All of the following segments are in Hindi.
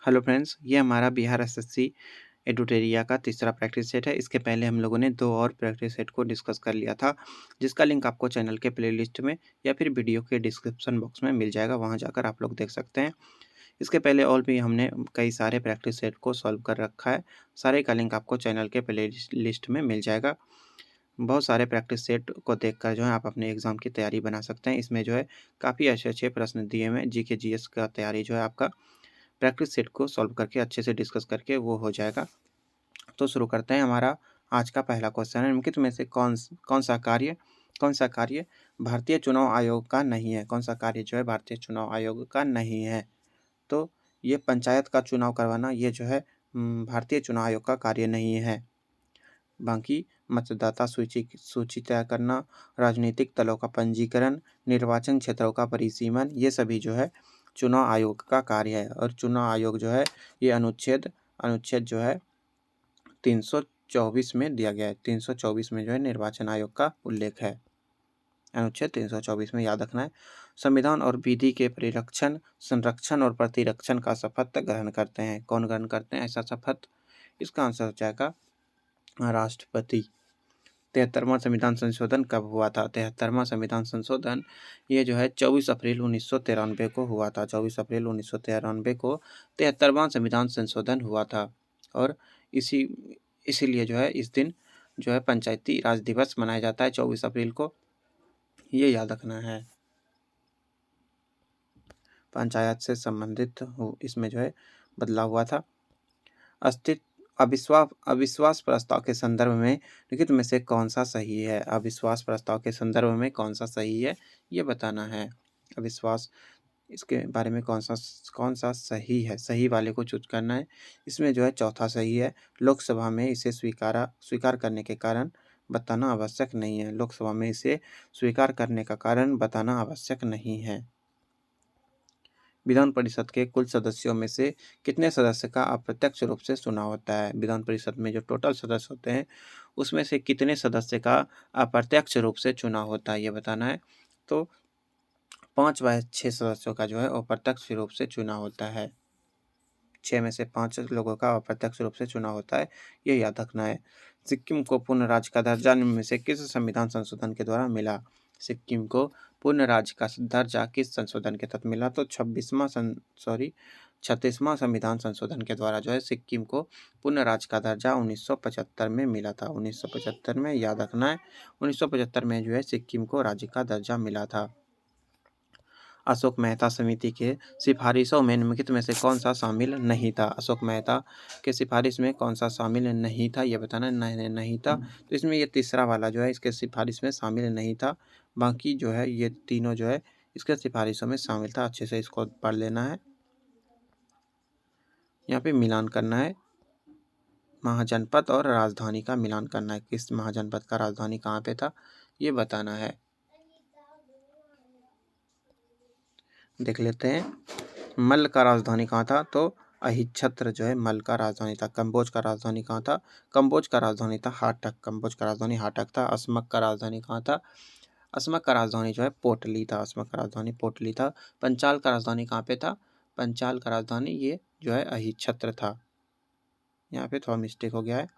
हेलो फ्रेंड्स, ये हमारा बिहार एसएससी एडुटेरिया का तीसरा प्रैक्टिस सेट है। इसके पहले हम लोगों ने 2 और प्रैक्टिस सेट को डिस्कस कर लिया था, जिसका लिंक आपको चैनल के प्लेलिस्ट में या फिर वीडियो के डिस्क्रिप्शन बॉक्स में मिल जाएगा, वहाँ जाकर आप लोग देख सकते हैं। इसके पहले और भी हमने कई सारे प्रैक्टिस सेट को सॉल्व कर रखा है, सारे का लिंक आपको चैनल के प्लेलिस्ट में मिल जाएगा। बहुत सारे प्रैक्टिस सेट को देखकर जो है आप अपने एग्ज़ाम की तैयारी बना सकते हैं। इसमें जो है काफ़ी अच्छे-अच्छे प्रश्न दिए हुए हैं, जीके जीएस का तैयारी जो है आपका प्रैक्टिस सेट को सॉल्व करके अच्छे से डिस्कस करके वो हो जाएगा। तो शुरू करते हैं। हमारा आज का पहला क्वेश्चन है, निम्नलिखित में से कौन सा कार्य भारतीय चुनाव आयोग का नहीं है? कौन सा कार्य जो है भारतीय चुनाव आयोग का नहीं है? तो ये पंचायत का चुनाव करवाना, ये जो है भारतीय चुनाव आयोग का कार्य नहीं है। बाकी मतदाता सूची तय करना, राजनीतिक दलों का पंजीकरण, निर्वाचन क्षेत्रों का परिसीमन, ये सभी जो है चुनाव आयोग का कार्य है। और चुनाव आयोग जो है ये अनुच्छेद जो है 324 में दिया गया है। 324 में जो है निर्वाचन आयोग का उल्लेख है। अनुच्छेद 324 में याद रखना है। संविधान और विधि के परिरक्षण, संरक्षण और प्रतिरक्षण का शपथ ग्रहण करते हैं। कौन ग्रहण करते हैं ऐसा शपथ? इसका आंसर हो जाएगा राष्ट्रपति। 73वां संविधान संशोधन कब हुआ था? 73वां संविधान संशोधन ये जो है 24 अप्रैल 1993 को हुआ था। 24 अप्रैल 1993 को 73वां संविधान संशोधन हुआ था। और इसीलिए जो है इस दिन जो है पंचायती राज दिवस मनाया जाता है 24 अप्रैल को, ये याद रखना है। पंचायत से संबंधित इसमें जो है बदलाव हुआ था। अविश्वास प्रस्ताव के संदर्भ में निम्नलिखित में से कौन सा सही है? अविश्वास प्रस्ताव के संदर्भ में कौन सा सही है, ये बताना है। अविश्वास, इसके बारे में कौन सा सही है, सही वाले को चूज करना है। इसमें जो है चौथा सही है। लोकसभा में इसे स्वीकार करने के कारण बताना आवश्यक नहीं है। लोकसभा में इसे स्वीकार करने का कारण बताना आवश्यक नहीं है। विधान परिषद के कुल सदस्यों में से कितने सदस्य का अप्रत्यक्ष रूप से चुनाव होता है? विधान परिषद में जो टोटल सदस्य होते हैं उसमें से कितने सदस्य का अप्रत्यक्ष रूप से चुनाव होता है, ये बताना है। तो 5/6 सदस्यों का जो है अप्रत्यक्ष रूप से चुनाव होता है। 6 में से 5 लोगों का अप्रत्यक्ष रूप से चुनाव होता है, ये याद रखना है। सिक्किम को पूर्ण राज्य का दर्जा निम्न में से किस संविधान संशोधन के द्वारा मिला? सिक्किम को पूर्ण राज्य का दर्जा किस संशोधन के तहत मिला? तो 36वां संविधान संशोधन के द्वारा जो है सिक्किम को पूर्ण राज्य का दर्जा 1975 में मिला था। 1975 में याद रखना है। 1975 में जो है सिक्किम को राज्य का दर्जा मिला था। अशोक मेहता समिति के सिफारिशों में निम्नलिखित में से कौन सा शामिल नहीं था? अशोक मेहता के सिफारिश में कौन सा शामिल नहीं था, ये बताना है। नहीं था, तो इसमें ये तीसरा वाला जो है इसके सिफारिश में शामिल नहीं था। बाकी जो है ये तीनों जो है इसके सिफारिशों में शामिल था। अच्छे से इसको पढ़ लेना है। यहाँ पे मिलान करना है, महाजनपद और राजधानी का मिलान करना है। किस महाजनपद का राजधानी कहाँ पे था, ये बताना है। देख लेते हैं। मल्ल का राजधानी कहाँ था? तो अहिच्छत्र जो है मल्ल का राजधानी था। कंबोज का राजधानी कहाँ था? कंबोज का राजधानी था हाटक। कंबोज का राजधानी हाटक था। असमक का राजधानी कहाँ था? असमक का राजधानी जो है पोटली था। असमक का राजधानी पोटली था। पंचाल का राजधानी कहाँ पे था? पंचाल का राजधानी ये जो है अहिच्छत्र था। यहाँ पे थोड़ा मिस्टेक हो गया है।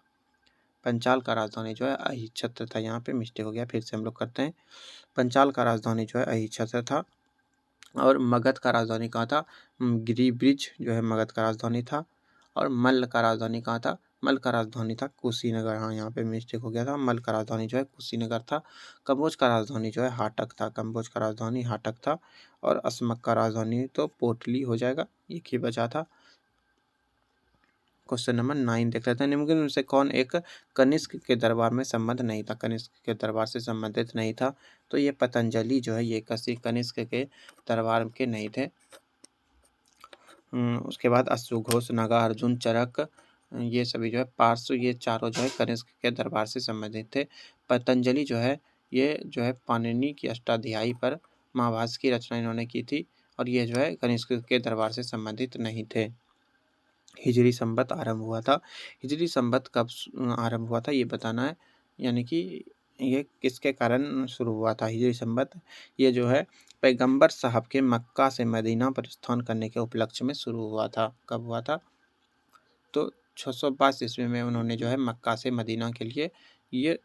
पंचाल का राजधानी जो है अहिच्छत्र था, यहाँ पे मिस्टेक हो गया। फिर से हम लोग करते हैं। पंचाल का राजधानी जो है अहिच्छत्र था। और मगध का राजधानी कहाँ था? गिरिब्रिज जो है मगध का राजधानी था। और मल्ल का राजधानी कहाँ था? मल्ल का राजधानी था कुशीनगर। हाँ, यहाँ पे मिस्टेक हो गया था। मल्ल का राजधानी जो है कुशीनगर था। कंबोज का राजधानी जो है हाटक था। कंबोज का राजधानी हाटक था। और असमक का राजधानी तो पोटली हो जाएगा, एक ही बचा था। क्वेश्चन नंबर 9 देख लेते हैं। निम्नलिखित में से कौन एक कनिष्क के दरबार में संबंध नहीं था? कनिष्क के दरबार से संबंधित नहीं था, तो ये पतंजलि जो है ये कनिष्क के दरबार के नहीं थे। उसके बाद अश्वघोष, नागा अर्जुन, चरक, ये सभी जो है पार्श्व, ये चारों जो है कनिष्क के दरबार से संबंधित थे। पतंजलि जो है ये जो है पाणिनि की अष्टाध्यायी पर महाभाष्य की रचना इन्होंने की थी। और ये जो है कनिष्क के दरबार से संबंधित नहीं थे। हिजरी संवत आरंभ हुआ था। हिजरी संवत कब आरंभ हुआ था, ये बताना है। यानी कि ये किसके कारण शुरू हुआ था हिजरी संवत? ये जो है पैगंबर साहब के मक्का से मदीना प्रस्थान करने के उपलक्ष्य में शुरू हुआ था। कब हुआ था? तो 622 ईस्वी में उन्होंने जो है मक्का से मदीना के लिए ये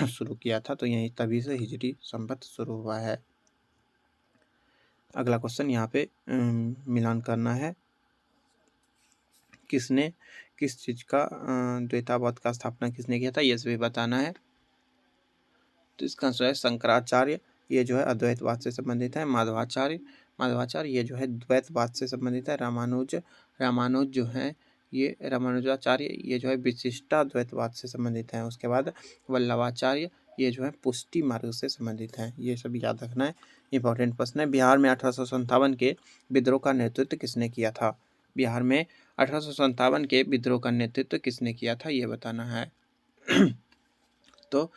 शुरू किया था, तो यही तभी से हिजरी संवत शुरू हुआ है। अगला क्वेश्चन यहाँ पे मिलान करना है। किसने किस चीज़ का द्वैतावाद का स्थापना किसने किया था, ये सभी बताना है। तो इसका आंसर है शंकराचार्य। ये जो है अद्वैतवाद से संबंधित है। माधवाचार्य ये जो है द्वैतवाद से संबंधित है। रामानुज जो है ये रामानुजाचार्य ये जो है विशिष्टाद्वैतवाद से संबंधित है। उसके बाद वल्लभाचार्य ये जो है पुष्टि मार्ग से संबंधित है। ये सब याद रखना है, इंपॉर्टेंट प्रश्न है। बिहार में 1857 के विद्रोह का नेतृत्व किसने किया था? बिहार में 1857 के विद्रोह का नेतृत्व किसने किया था, ये बताना है। तो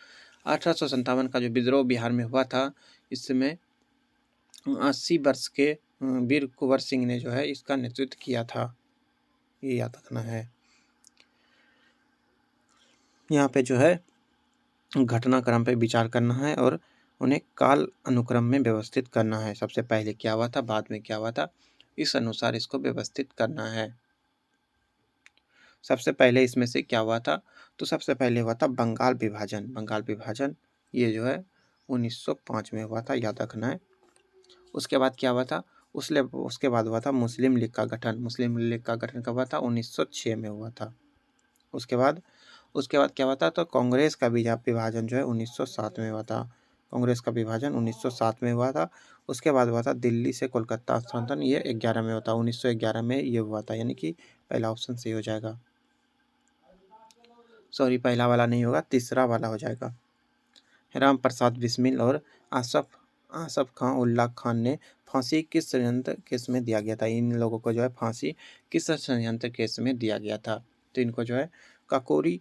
1857 का जो विद्रोह बिहार में हुआ था, इसमें 80 वर्ष के वीर कुंवर सिंह ने जो है इसका नेतृत्व किया था, ये याद रखना है। यहाँ पे जो है घटनाक्रम पे विचार करना है और उन्हें काल अनुक्रम में व्यवस्थित करना है। सबसे पहले क्या हुआ था, बाद में क्या हुआ था, इस अनुसार इसको व्यवस्थित करना है। सबसे पहले इसमें से क्या हुआ था, तो सबसे पहले हुआ था बंगाल विभाजन ये जो है 1905 में हुआ था, याद रखना है। उसके बाद क्या हुआ था, उसके बाद हुआ था मुस्लिम लीग का गठन कब हुआ था, 1906 में हुआ था। उसके बाद क्या हुआ था, तो कांग्रेस का विभाजन जो है 1907 में हुआ था। कांग्रेस का विभाजन 1907 में हुआ था। उसके बाद हुआ था दिल्ली से कोलकाता स्थानांतरण, ये 11 में हुआ था, 1911 में ये हुआ था, यानी कि पहला ऑप्शन सही हो जाएगा। सॉरी, पहला वाला नहीं होगा, तीसरा वाला हो जाएगा। राम प्रसाद बिस्मिल और आसफ खां उल्लाह खान ने फांसी किस षड्यंत्र केस में दिया गया था? इन लोगों को जो है फांसी किस षड्यंत्र केस में दिया गया था? तो इनको जो है काकोरी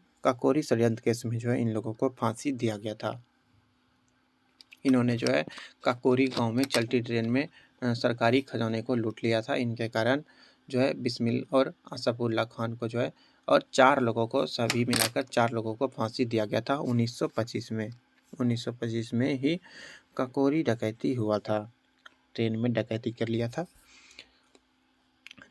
षड्यंत्र केस में जो है इन लोगों को फांसी दिया गया था। इन्होंने जो है काकोरी गांव में चलती ट्रेन में सरकारी खजाने को लूट लिया था। इनके कारण जो है बिस्मिल और आसफुल्ला खान को जो है और 4 लोगों को, सभी मिलाकर 4 लोगों को फांसी दिया गया था 1925 में। 1925 में ही काकोरी डकैती हुआ था, ट्रेन में डकैती कर लिया था।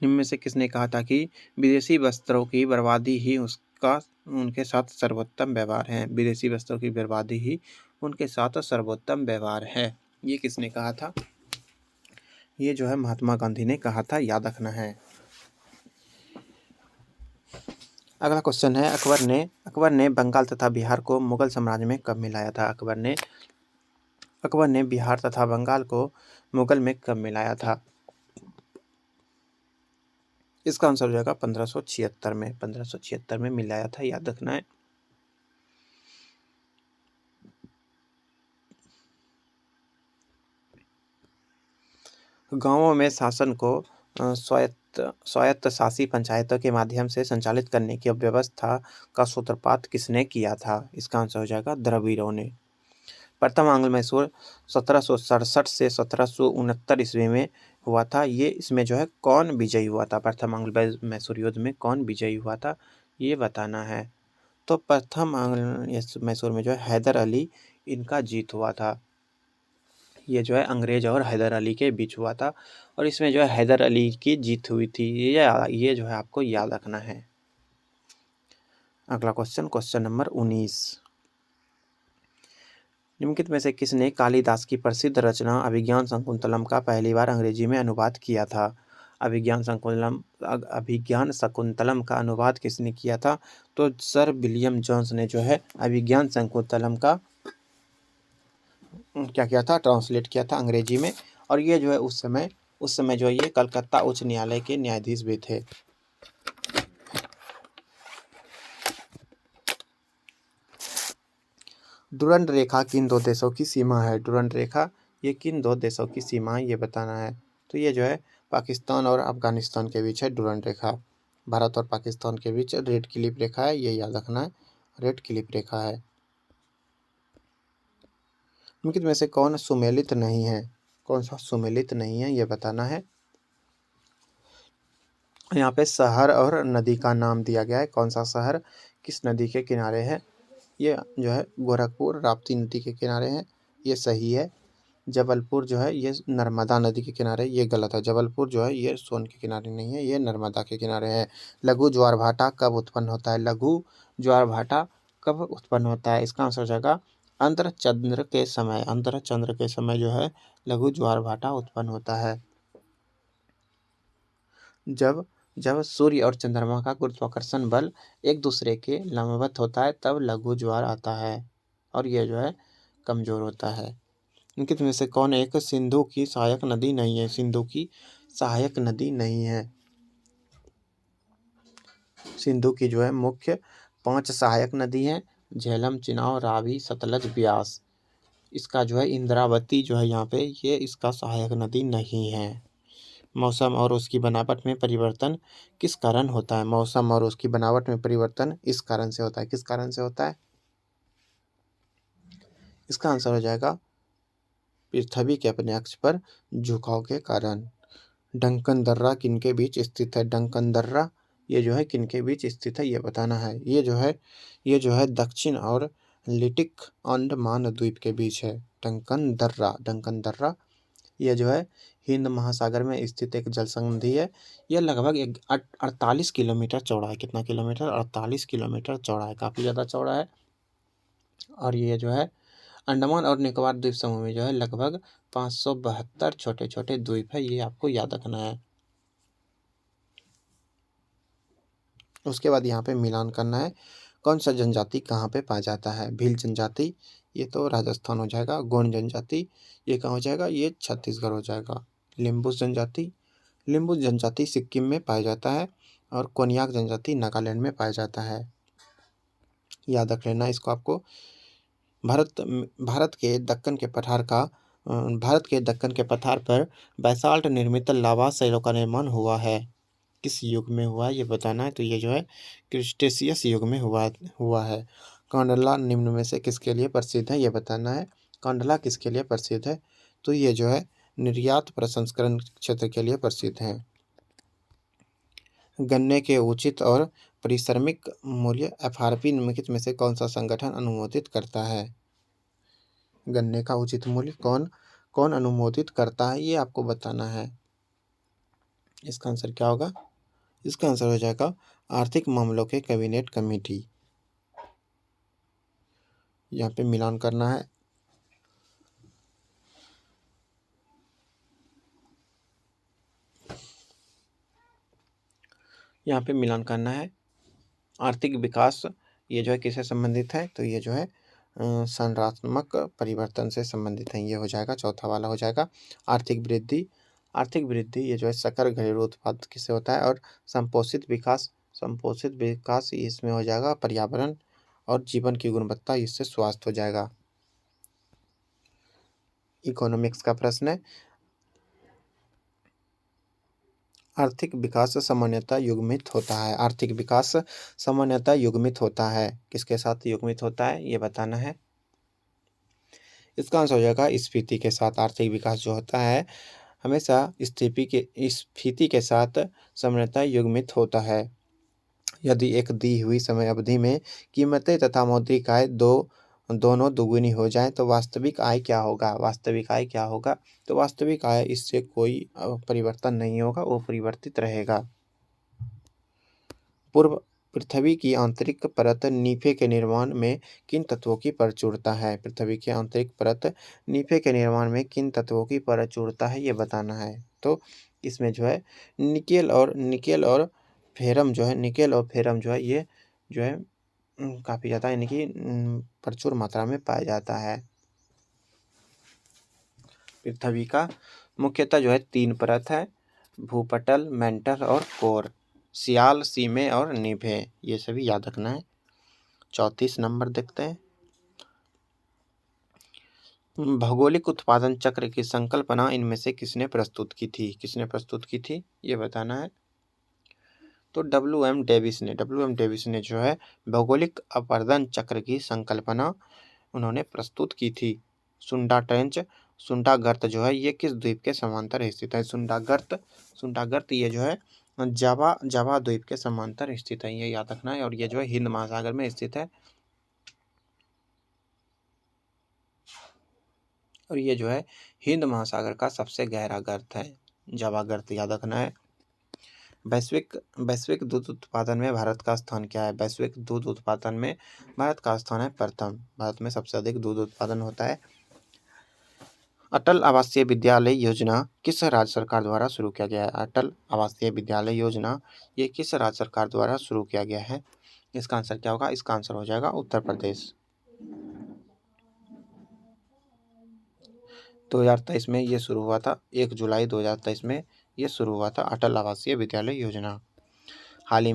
इनमें से किसने कहा था कि विदेशी वस्त्रों की बर्बादी ही उनके साथ सर्वोत्तम व्यवहार है? विदेशी वस्त्रों की बर्बादी ही उनके साथ सर्वोत्तम व्यवहार है, ये किसने कहा था? ये जो है महात्मा गांधी ने कहा था, याद रखना है। अगला क्वेश्चन है, अकबर ने बंगाल तथा बिहार को मुगल साम्राज्य में कब मिलाया था? अकबर ने बिहार तथा बंगाल को मुगल में कब मिलाया था? इसका आंसर हो जाएगा 1576 में मिलाया था, याद रखना है। गांवों में शासन को स्वायत्त शासी पंचायतों के माध्यम से संचालित करने की व्यवस्था का सूत्रपात किसने किया था? इसका आंसर हो जाएगा द्रविड़ों ने। प्रथम आंग्ल मैसूर 1767 से 1769 ईस्वी में हुआ था। ये इसमें जो है कौन विजयी हुआ था? प्रथम आंग्ल मैसूर युद्ध में कौन विजयी हुआ था, ये बताना है। तो प्रथम आंग्ल मैसूर में जो है हैदर अली इनका जीत हुआ था। ये जो है अंग्रेज और हैदर अली के बीच हुआ था और इसमें जो है हैदर अली की जीत हुई थी। ये जो है आपको याद रखना है। अगला क्वेश्चन नंबर 19। निम्नलिखित में से किसने कालिदास की प्रसिद्ध रचना अभिज्ञान शकुंतलम का पहली बार अंग्रेजी में अनुवाद किया था? अभिज्ञान शकुंतलम का अनुवाद किसने किया था? तो सर विलियम जोन्स ने जो है अभिज्ञान शकुंतलम का क्या किया था, ट्रांसलेट किया था अंग्रेजी में। और ये जो है उस समय जो ये कलकत्ता उच्च न्यायालय के न्यायाधीश भी थे। डुरंड रेखा किन 2 देशों की सीमा है? डुरंड रेखा ये किन 2 देशों की सीमा है, ये बताना है। तो ये जो है पाकिस्तान और अफगानिस्तान के बीच है डुरंड रेखा। भारत और पाकिस्तान के बीच रेड क्लिफ रेखा है, ये याद रखना है, रेड क्लिफ रेखा है। निम्नलिखित में से कौन सुमेलित नहीं है? कौन सा सुमेलित नहीं है, ये बताना है। यहाँ पे शहर और नदी का नाम दिया गया है। कौन सा शहर किस नदी के किनारे है? ये जो है गोरखपुर राप्ती नदी के किनारे है, ये सही है। जबलपुर जो है ये नर्मदा नदी के किनारे, ये गलत है। जबलपुर जो है ये सोन के किनारे नहीं है, ये नर्मदा के किनारे है। लघु ज्वार भाटा कब उत्पन्न होता है? लघु ज्वार भाटा कब उत्पन्न होता है? इसका आंसर हो जाएगा अंध्र चंद्र के समय। अंध्र चंद्र के समय जो है लघु ज्वार भाटा उत्पन्न होता है। जब जब सूर्य और चंद्रमा का गुरुत्वाकर्षण बल एक दूसरे के लंबवत होता है तब लघु ज्वार आता है और ये जो है कमजोर होता है। इनके में से कौन एक सिंधु की सहायक नदी नहीं है? सिंधु की सहायक नदी नहीं है। सिंधु की जो है मुख्य 5 सहायक नदी हैं, झेलम, चिनाब, रावी, सतलज, ब्यास। इसका जो है इंद्रावती जो है यहाँ पे ये इसका सहायक नदी नहीं है। मौसम और उसकी बनावट में परिवर्तन किस कारण होता है? मौसम और उसकी बनावट में परिवर्तन इस कारण से होता है। किस कारण से होता है? इसका आंसर हो जाएगा पृथ्वी के अपने अक्ष पर झुकाव के कारण। डंकन दर्रा किनके बीच स्थित है? डंकन दर्रा ये जो है किनके बीच स्थित है ये बताना है। ये जो है दक्षिण और लिटिक अंडमान द्वीप के बीच है। डंकन दर्रा ये जो है हिंद महासागर में स्थित एक जल संधि है। यह लगभग 48 किलोमीटर चौड़ा है। कितना किलोमीटर? 48 किलोमीटर चौड़ा है, काफ़ी ज़्यादा चौड़ा है। और ये जो है अंडमान और निकोबार द्वीप समूह में जो है लगभग 572 छोटे छोटे द्वीप है, ये आपको याद रखना है। उसके बाद यहाँ पे मिलान करना है। कौन सा जनजाति कहाँ पे पाया जाता है? भील जनजाति ये तो राजस्थान हो जाएगा। गोंड जनजाति ये कहाँ हो जाएगा? ये छत्तीसगढ़ हो जाएगा। लिम्बू जनजाति सिक्किम में पाया जाता है और कोन्याक जनजाति नागालैंड में पाया जाता है। याद रख लेना इसको आपको। भारत के दक्कन के पठार पर बैसाल्ट निर्मित लावा शैलों का निर्माण हुआ है। किस युग में हुआ है ये बताना है। तो ये जो है क्रिस्टेशियस युग में हुआ है। कांडला निम्न में से किसके लिए प्रसिद्ध है ये बताना है। कांडला किसके लिए प्रसिद्ध है? तो ये जो है निर्यात प्रसंस्करण क्षेत्र के लिए प्रसिद्ध है। गन्ने के उचित और परिश्रमिक मूल्य एफआरपी निम्नलिखित में से कौन सा संगठन अनुमोदित करता है? गन्ने का उचित मूल्य कौन कौन अनुमोदित करता है ये आपको बताना है। इसका आंसर क्या होगा? इसका आंसर हो जाएगा आर्थिक मामलों के कैबिनेट कमेटी। यहाँ पे मिलान करना है। यहाँ पे मिलान करना है। आर्थिक विकास ये जो है किससे संबंधित है? तो ये जो है संरचनात्मक परिवर्तन से संबंधित है, ये हो जाएगा। चौथा वाला हो जाएगा आर्थिक वृद्धि ये जो है सकल घरेलू उत्पाद किससे होता है? और संपोषित विकास इसमें हो जाएगा पर्यावरण और जीवन की गुणवत्ता, इससे स्वास्थ्य हो जाएगा। इकोनॉमिक्स का प्रश्न है। आर्थिक विकास सामान्यतः युग्मित होता है। आर्थिक विकास सामान्यतः युग्मित होता है। किसके साथ युग्मित होता है ये बताना है। इसका आंसर हो जाएगा स्फीति के साथ। आर्थिक विकास जो होता है हमेशा स्फीति के साथ सामान्यतः युग्मित होता है। यदि एक दी हुई समय अवधि में कीमतें तथा मौद्रिक आय दोनों दुगुनी हो जाए तो वास्तविक आय क्या होगा? वास्तविक आय क्या होगा? तो वास्तविक आय इससे कोई परिवर्तन नहीं होगा, वो परिवर्तित रहेगा। पूर्व पृथ्वी की आंतरिक परत नीफे के निर्माण में किन तत्वों की प्रचुरता है? पृथ्वी की आंतरिक परत नीफे के निर्माण में किन तत्वों की प्रचुरता है ये बताना है। तो इसमें जो है निकेल और फेरम जो है ये जो है काफ़ी ज़्यादा यानी कि प्रचुर मात्रा में पाया जाता है। पृथ्वी का मुख्यतः जो है 3 परत है, भूपटल, मेंटल और कोर। सियाल, सीमे और निभे ये सभी याद रखना है। 34 नंबर देखते हैं। भौगोलिक उत्पादन चक्र की संकल्पना इनमें से किसने प्रस्तुत की थी ये बताना है। तो डब्ल्यू.एम. डेविस ने जो है भौगोलिक अपरदन चक्र की संकल्पना उन्होंने प्रस्तुत की थी। सुंडा गर्त जो है ये किस द्वीप के समांतर स्थित है? सुंडा गर्त ये जो है जावा द्वीप के समांतर स्थित है, ये याद रखना है। और ये जो है हिंद महासागर में स्थित है। और ये जो है हिंद महासागर का सबसे गहरा गर्त है, जावा गर्त याद रखना है। वैश्विक वैश्विक दूध उत्पादन में भारत का स्थान क्या है? वैश्विक दूध उत्पादन में भारत का स्थान है प्रथम। भारत में सबसे अधिक दूध उत्पादन होता है। अटल आवासीय विद्यालय योजना किस राज्य सरकार द्वारा शुरू किया गया है? अटल आवासीय विद्यालय योजना ये किस राज्य सरकार द्वारा शुरू किया गया है? इसका आंसर क्या होगा? इसका आंसर हो जाएगा उत्तर प्रदेश। 2023 में ये शुरू हुआ था, 1 जुलाई 2023 में ये शुरू हुआ था अटल आवासीय विद्यालय योजना। हाल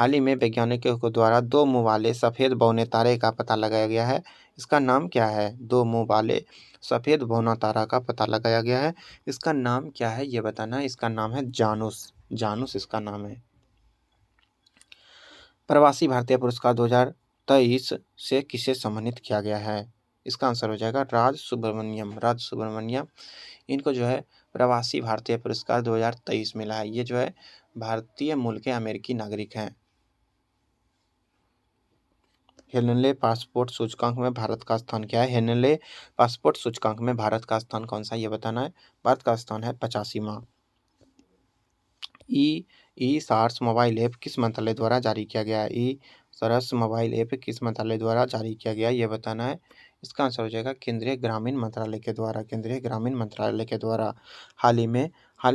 ही में वैज्ञानिकों के द्वारा 2 मुँह वाले सफ़ेद बौने तारे का पता लगाया गया है। इसका नाम क्या है? 2 मुँह वाले सफ़ेद बौना तारा का पता लगाया गया है। इसका नाम क्या है ये बताना है। इसका नाम है जानूस। जानूस इसका नाम है। प्रवासी भारतीय पुरस्कार 2023 से किसे सम्मानित किया गया है? इसका आंसर हो जाएगा राज सुब्रमण्यम। राज सुब्रमण्यम इनको जो है प्रवासी भारतीय पुरस्कार 2023 मिला है। ये जो है भारतीय मूल के अमेरिकी नागरिक हैं। हेनले पासपोर्ट सूचकांक में भारत का स्थान क्या है? हेनले पासपोर्ट सूचकांक में भारत का स्थान कौन सा ये बताना है। भारत का स्थान है 85वां। ई सार्स मोबाइल ऐप किस मंत्रालय द्वारा जारी किया गया है? ई सरस मोबाइल ऐप किस मंत्रालय द्वारा जारी किया गया ये बताना है। इसका आंसर हो जाएगा केंद्रीय ग्रामीण मंत्रालय के द्वारा। केंद्रीय ग्रामीण मंत्रालय के द्वारा। हाल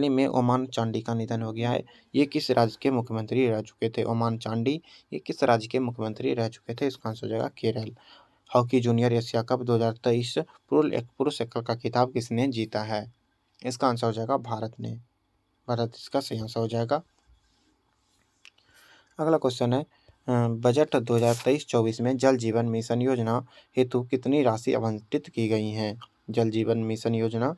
ही में ओमान चांडी का निधन हो गया है। ये किस राज्य के मुख्यमंत्री रह चुके थे? ओमान चांडी ये किस राज्य के मुख्यमंत्री रह चुके थे? इसका आंसर हो जाएगा Kerala. Hockey junior Asia cup 2023 पुरुष एकल का खिताब किसने जीता है? इसका आंसर हो जाएगा भारत ने। भारत इसका सही आंसर हो जाएगा। अगला क्वेश्चन है बजट 2023-24 में जल जीवन मिशन योजना हेतु कितनी राशि आवंटित की गई है? जल जीवन मिशन योजना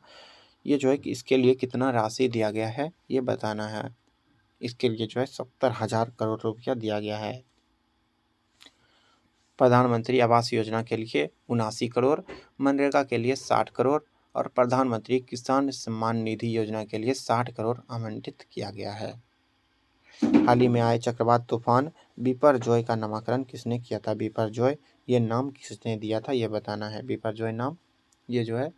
ये जो है कि इसके लिए कितना राशि दिया गया है ये बताना है। इसके लिए जो है 70,000 करोड़ रुपया दिया गया है। प्रधानमंत्री आवास योजना के लिए 79 करोड़, मनरेगा के लिए 60 करोड़ और प्रधानमंत्री किसान सम्मान निधि योजना के लिए 60 करोड़ आवंटित किया गया है। हाल ही में आए चक्रवात तूफान बिपरजॉय का नामकरण किसने किया था? बिपरजॉय ये नाम किसने दिया था ये बताना है। बिपरजॉय नाम ये जो है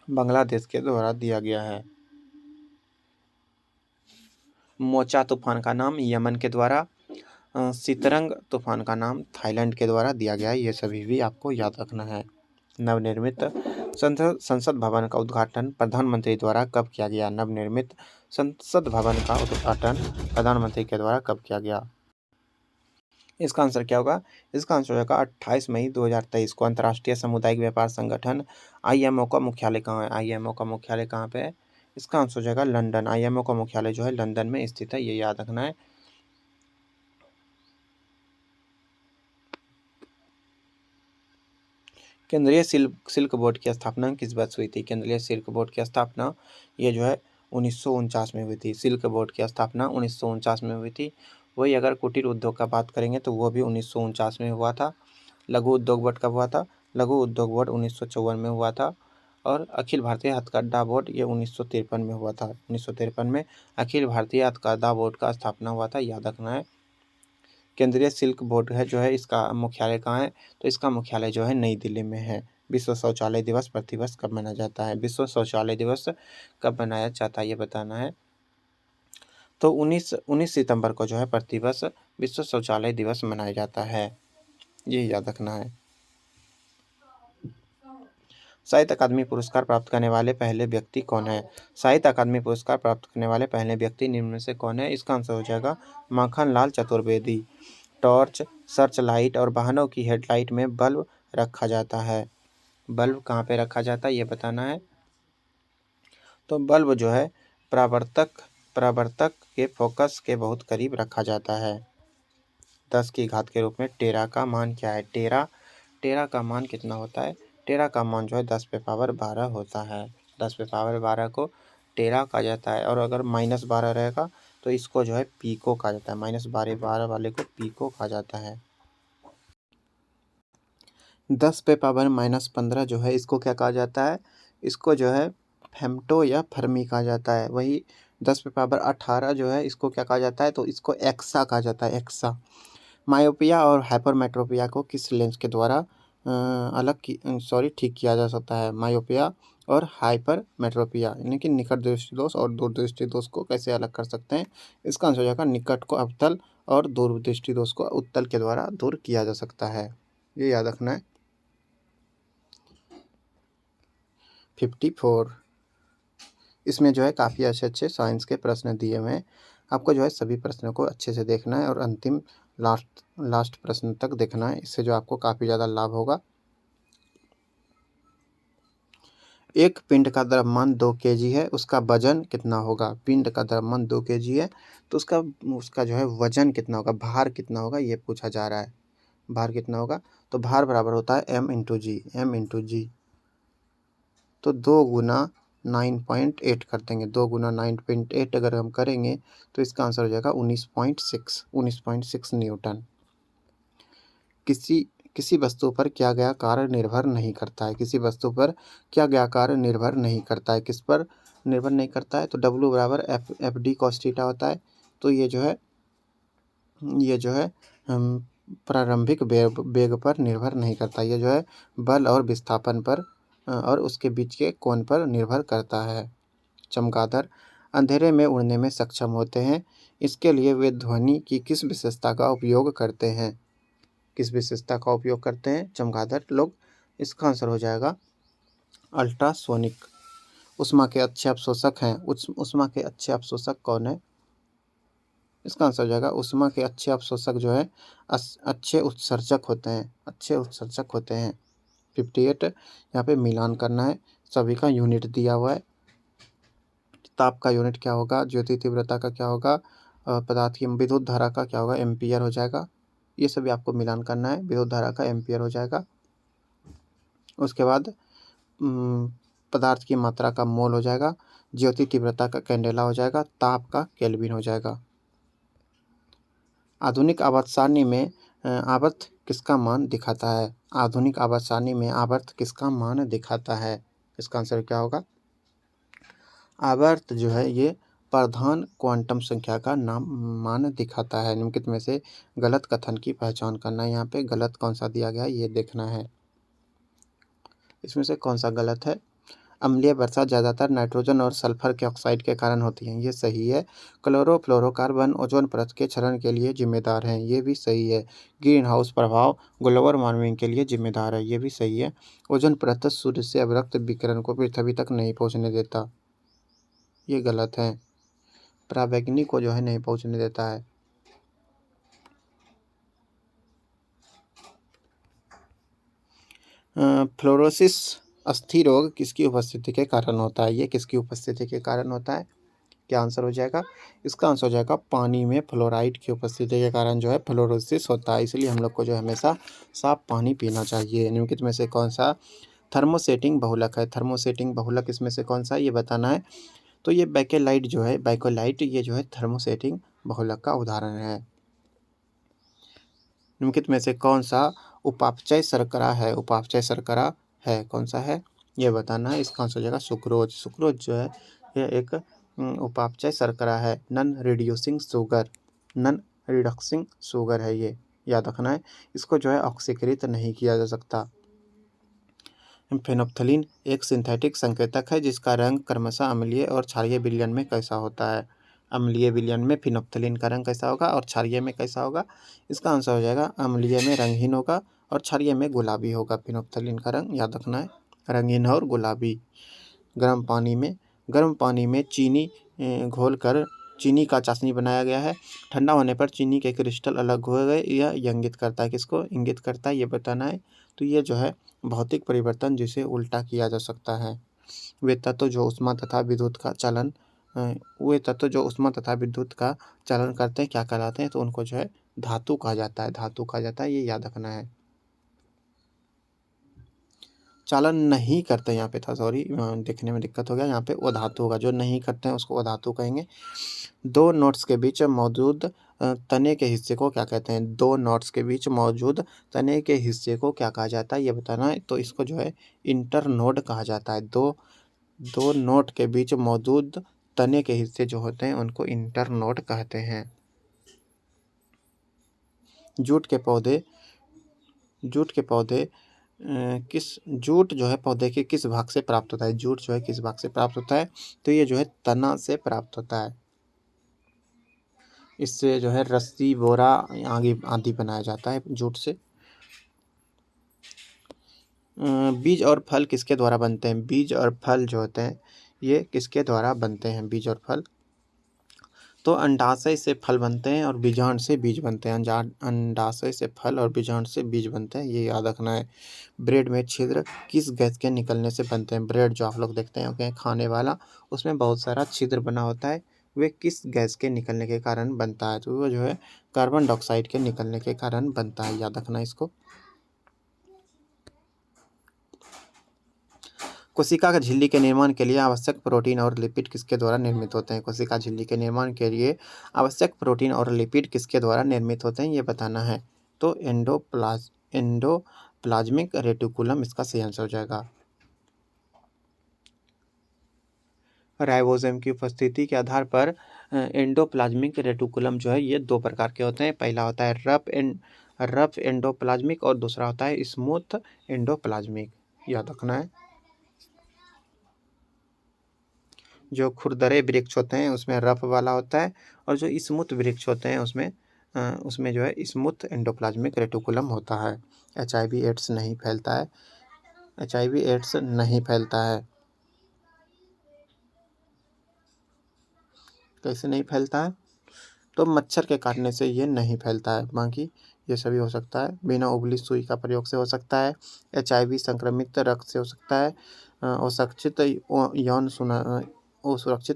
बांग्लादेश के द्वारा दिया गया है। मोचा तूफान का नाम यमन के द्वारा, सितरंग तूफान का नाम थाईलैंड के द्वारा दिया गया है। ये सभी भी आपको याद रखना है। नवनिर्मित संसद भवन का उद्घाटन प्रधानमंत्री द्वारा कब किया गया? नवनिर्मित संसद भवन का उद्घाटन प्रधानमंत्री के द्वारा कब किया गया? इसका आंसर क्या होगा? इसका आंसर होगा 28 मई 2023 को। अंतर्राष्ट्रीय सामुदायिक व्यापार संगठन IMO का मुख्यालय कहाँ है? IMO का मुख्यालय कहाँ पे है? इसका आंसर हो जाएगा लंदन। IMO का मुख्यालय जो है लंदन में स्थित है, ये याद रखना है। केंद्रीय सिल्क बोर्ड की स्थापना किस वर्ष हुई थी? केंद्रीय सिल्क बोर्ड की स्थापना ये जो है 1949 में हुई थी। सिल्क बोर्ड की स्थापना 1949 में हुई थी। वही अगर कुटीर उद्योग का बात करेंगे तो वो भी 1949 में हुआ था। लघु उद्योग बोर्ड कब हुआ था? लघु उद्योग बोर्ड 1954 में हुआ था। और अखिल भारतीय हथकरघा बोर्ड ये 1953 में हुआ था। 1953 में अखिल भारतीय हथकरघा बोर्ड का स्थापना हुआ था, याद रखना है। केंद्रीय सिल्क बोर्ड है जो है इसका मुख्यालय कहाँ है? तो इसका मुख्यालय जो है नई दिल्ली में है। विश्व शौचालय दिवस प्रतिवर्ष कब मनाया जाता है? विश्व शौचालय दिवस कब मनाया जाता है ये बताना है। तो 19 सितंबर को जो है प्रतिवर्ष विश्व शौचालय दिवस मनाया जाता है, ये याद रखना है। साहित्य अकादमी पुरस्कार प्राप्त करने वाले पहले व्यक्ति कौन है? साहित्य अकादमी पुरस्कार प्राप्त करने वाले पहले व्यक्ति निम्न में से कौन है? इसका आंसर हो जाएगा Makhanlal Chaturvedi. Torch, search light और वाहनों की हेडलाइट में बल्ब रखा जाता है। बल्ब कहाँ पे रखा जाता है ये बताना है। तो बल्ब जो है परावर्तक के फोकस के बहुत करीब रखा जाता है। 10 की घात के रूप में टेरा का मान क्या है? टेरा का मान कितना होता है? टेरा का मान जो है 10 पे पावर 12 होता है। 10 पे पावर 12 को टेरा कहा जाता है। और अगर -12 रहेगा तो इसको जो है पीको कहा जाता है। -12 वाले को पीको कहा जाता है। 10 पे पावर -15 जो है इसको क्या कहा जाता है? इसको जो है फेम्टो या फर्मी कहा जाता है। वही 10 पे पावर 18 जो है इसको क्या कहा जाता है? तो इसको एक्सा कहा जाता है, एक्सा। मायोपिया और हाइपरमेट्रोपिया को किस लेंस के द्वारा ठीक किया जा सकता है। मायोपिया और हाइपरमेट्रोपिया यानी कि निकट दृष्टि दोष और दूर दृष्टि दोष को कैसे अलग कर सकते हैं? इसका आंसर हो जाएगा निकट को अवतल और दूर दृष्टि दोष को उत्तल के द्वारा दूर किया जा सकता है। ये याद रखना है। 54 इसमें जो है काफ़ी अच्छे साइंस के प्रश्न दिए हुए हैं। आपको जो है सभी प्रश्नों को अच्छे से देखना है और अंतिम लास्ट प्रश्न तक देखना है। इससे जो आपको काफ़ी ज़्यादा लाभ होगा। एक पिंड का द्रव्यमान 2 केजी है, उसका वजन कितना होगा? पिंड का द्रव्यमान 2 केजी है तो उसका जो है वजन कितना होगा, भार कितना होगा, ये पूछा जा रहा है। भार कितना होगा? तो भार बराबर होता है m/g। तो 2 गुना 9.8 कर देंगे। 2 गुना 9.8 अगर हम करेंगे तो इसका आंसर हो जाएगा 19.6 न्यूटन। किसी वस्तु पर किया गया कार्य निर्भर नहीं करता है। किसी वस्तु पर किया गया कार्य निर्भर नहीं करता है। किस पर निर्भर नहीं करता है? तो W बराबर एफ डी कॉस थीटा होता है। तो ये जो है प्रारंभिक वेग पर निर्भर नहीं करता। ये जो है बल और विस्थापन पर और उसके बीच के कोण पर निर्भर करता है। चमगादड़ अंधेरे में उड़ने में सक्षम होते हैं। इसके लिए वे ध्वनि की किस विशेषता का उपयोग करते हैं? किस विशेषता का उपयोग करते हैं चमगादड़ लोग? इसका आंसर हो जाएगा अल्ट्रासोनिक। उष्मा के अच्छे अवशोषक हैं। उष्मा के अच्छे अवशोषक कौन है? इसका आंसर हो जाएगा उष्मा के अच्छे अवशोषक जो है अच्छे उत्सर्जक होते हैं। 58 यहाँ पे मिलान करना है। सभी का यूनिट दिया हुआ है। ताप का यूनिट क्या होगा? ज्योति तीव्रता का क्या होगा? पदार्थ की विद्युत धारा का क्या होगा? एम्पियर हो जाएगा। ये सभी आपको मिलान करना है। विद्युत धारा का एम्पियर हो जाएगा। उसके बाद पदार्थ की मात्रा का मोल हो जाएगा। ज्योति तीव्रता का कैंडेला हो जाएगा। ताप का केल्विन हो जाएगा। आधुनिक आवर्त सारणी में आवर्त किसका मान दिखाता है? आधुनिक आवर्त सारणी में आवर्त किसका मान दिखाता है? इसका आंसर क्या होगा? आवर्त जो है ये प्रधान क्वांटम संख्या का मान दिखाता है। निम्नलिखित में से गलत कथन की पहचान करना है। यहाँ पे गलत कौन सा दिया गया है ये देखना है। इसमें से कौन सा गलत है? अम्लीय वर्षा ज़्यादातर नाइट्रोजन और सल्फर के ऑक्साइड के कारण होती है। ये सही है। क्लोरोफ्लोरोकार्बन ओजोन परत के क्षरण के लिए जिम्मेदार हैं। ये भी सही है। ग्रीन हाउस प्रभाव ग्लोबल वार्मिंग के लिए जिम्मेदार है। ये भी सही है। ओजोन परत सूर्य से अवरक्त विकिरण को पृथ्वी तक नहीं पहुँचने देता। ये गलत है। पराबैंगनी को जो है नहीं पहुँचने देता है। फ्लोरोसिस अस्थि रोग किसकी उपस्थिति के कारण होता है? ये किसकी उपस्थिति के कारण होता है? क्या आंसर हो जाएगा? इसका आंसर हो जाएगा पानी में फ्लोराइड की उपस्थिति के कारण जो है फ्लोरोसिस होता है। इसलिए हम लोग को जो है हमेशा साफ पानी पीना चाहिए। निम्नलिखित में से कौन सा थर्मोसेटिंग बहुलक है? थर्मोसेटिंग बहुलक इसमें से कौन सा ये बताना है। तो ये बैकेलाइट ये जो है थर्मोसेटिंग बहुलक का उदाहरण है। निम्नलिखित में से कौन सा उपापचय शर्करा है? उपापचय शर्करा है कौन सा है ये बताना है। इसका आंसर हो जाएगा सुक्रोज। सुक्रोज जो है यह एक उपापचय शर्करा है। नॉन रिड्यूसिंग शुगर है ये, याद रखना है। इसको जो है ऑक्सीकृत नहीं किया जा सकता। फेनोप्थलीन एक सिंथेटिक संकेतक है जिसका रंग क्रमशः अम्लीय और क्षारीय विलयन में कैसा होता है? अम्लीय विलयन में फिनोप्थलीन का रंग कैसा होगा और क्षारीय में कैसा होगा? इसका आंसर हो जाएगा अम्लीय में रंगहीन होगा और क्षारीय में गुलाबी होगा। फिनोप्थलीन का रंग याद रखना है, रंगीन और गुलाबी। गर्म पानी में चीनी घोलकर चीनी का चाशनी बनाया गया है। ठंडा होने पर चीनी के क्रिस्टल अलग हो गए। यह इंगित करता है किसको? इंगित करता है ये बताना है। तो ये जो है भौतिक परिवर्तन जिसे उल्टा किया जा सकता है। वे तत्व जो उष्मा तथा विद्युत का चालन करते हैं क्या कहलाते हैं? तो उनको जो है धातु कहा जाता है। ये याद रखना है। चालन नहीं करते यहाँ पे था, सॉरी देखने में दिक्कत हो गया। यहाँ पे अधातु होगा। जो नहीं करते हैं उसको अधातु कहेंगे। दो नोट्स के बीच मौजूद तने के हिस्से को क्या कहते हैं? दो नोट्स के बीच मौजूद तने के हिस्से को क्या कहा जाता है ये बताना है। तो इसको जो है इंटरनोड कहा जाता है। दो नोट के बीच मौजूद तने के हिस्से जो होते हैं उनको इंटरनोड कहते हैं। जूट के पौधे किस जूट जो है पौधे के किस भाग से प्राप्त होता है? जूट जो है किस भाग से प्राप्त होता है? तो ये जो है तना से प्राप्त होता है। इससे जो है रस्सी, बोरा आगे आदि बनाया जाता है जूट से। बीज और फल किसके द्वारा बनते हैं? बीज और फल जो होते हैं ये किसके द्वारा बनते हैं बीज और फल? तो अंडाशय से फल बनते हैं और बीजांड से बीज बनते हैं। अंडाशय से फल और बीजांड से बीज बनते हैं, ये याद रखना है। ब्रेड में छिद्र किस गैस के निकलने से बनते हैं? ब्रेड जो आप लोग देखते हैं खाने वाला, उसमें बहुत सारा छिद्र बना होता है, वे किस गैस के निकलने के कारण बनता है? तो वो जो है कार्बन डाइऑक्साइड के निकलने के कारण बनता है, याद रखना इसको। कोशिका का झिल्ली के निर्माण के लिए आवश्यक प्रोटीन और लिपिड किसके द्वारा निर्मित होते हैं? कोशिका झिल्ली के निर्माण के लिए आवश्यक प्रोटीन और लिपिड किसके द्वारा निर्मित होते हैं, ये बताना है। तो एंडोप्लाज्मिक रेटिकुलम इसका सही आंसर हो जाएगा। राइबोसोम की उपस्थिति के आधार पर एंडोप्लाज्मिक रेटिकुलम जो है ये दो प्रकार के होते हैं। पहला होता है रफ एंडोप्लाज्मिक और दूसरा होता है स्मूथ एंडोप्लाज्मिक, याद रखना है। जो खुरदरे वृक्ष होते हैं उसमें रफ वाला होता है और जो स्मूथ वृक्ष होते हैं उसमें जो है स्मूथ एंडोप्लाज्मिक रेटिकुलम होता है। HIV एड्स नहीं फैलता है। HIV एड्स नहीं फैलता है। कैसे नहीं फैलता है? तो मच्छर के काटने से ये नहीं फैलता है, बाकी ये सभी हो सकता है। बिना उबली सुई का प्रयोग से हो सकता है। HIV संक्रमित रक्त से हो सकता है। असुरक्षित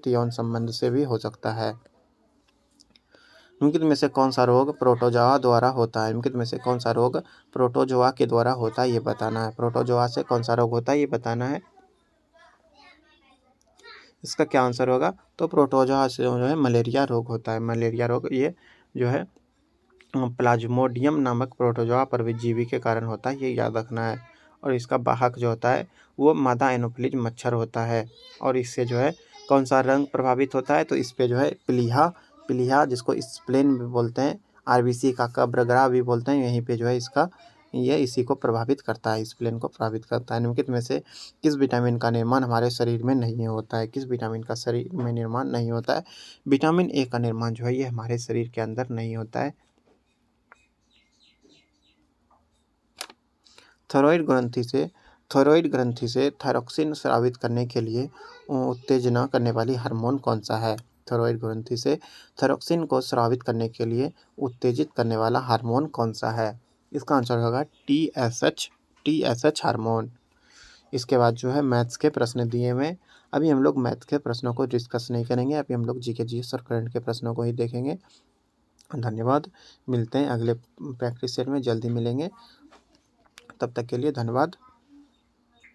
यौन संबंध से भी हो सकता है। निम्नलिखित में से कौन सा रोग प्रोटोजोआ द्वारा होता है? निम्नलिखित में से कौन सा रोग प्रोटोजोआ के द्वारा होता है, ये बताना है। प्रोटोजोआ से कौन सा रोग होता है, ये बताना है। इसका क्या आंसर होगा? तो प्रोटोजोआ से जो है मलेरिया रोग होता है। मलेरिया रोग ये जो है प्लाज्मोडियम नामक प्रोटोजोआ परजीवी के कारण होता है, ये याद रखना है। और इसका वाहक जो होता है वो मादा एनोफिलीज मच्छर होता है। और इससे जो है कौन सा रंग प्रभावित होता है? तो इस पे जो है प्लीहा जिसको स्प्लेन भी बोलते हैं, RBC का कब्रगरा भी बोलते हैं, यहीं पे जो है ये इसी को प्रभावित करता है, स्प्लेन को प्रभावित करता है। निम्नलिखित में से किस विटामिन का निर्माण हमारे शरीर में नहीं होता है? किस विटामिन का शरीर में निर्माण नहीं होता है? विटामिन ए का निर्माण जो है ये हमारे शरीर के अंदर नहीं होता है। थायरॉइड ग्रंथि से थायरोक्सिन स्रावित करने के लिए उत्तेजना करने वाली हार्मोन कौन सा है? थायरॉइड ग्रंथि से थायरोक्सिन को स्रावित करने के लिए उत्तेजित करने वाला हार्मोन कौन सा है? इसका आंसर होगा TSH हार्मोन। इसके बाद जो है मैथ्स के प्रश्न दिए हुए। अभी हम लोग मैथ के प्रश्नों को डिस्कस नहीं करेंगे, अभी हम लोग GK GS और करंट के प्रश्नों को ही देखेंगे। धन्यवाद। मिलते हैं अगले प्रैक्टिस सेट में, जल्दी मिलेंगे। तब तक के लिए धन्यवाद।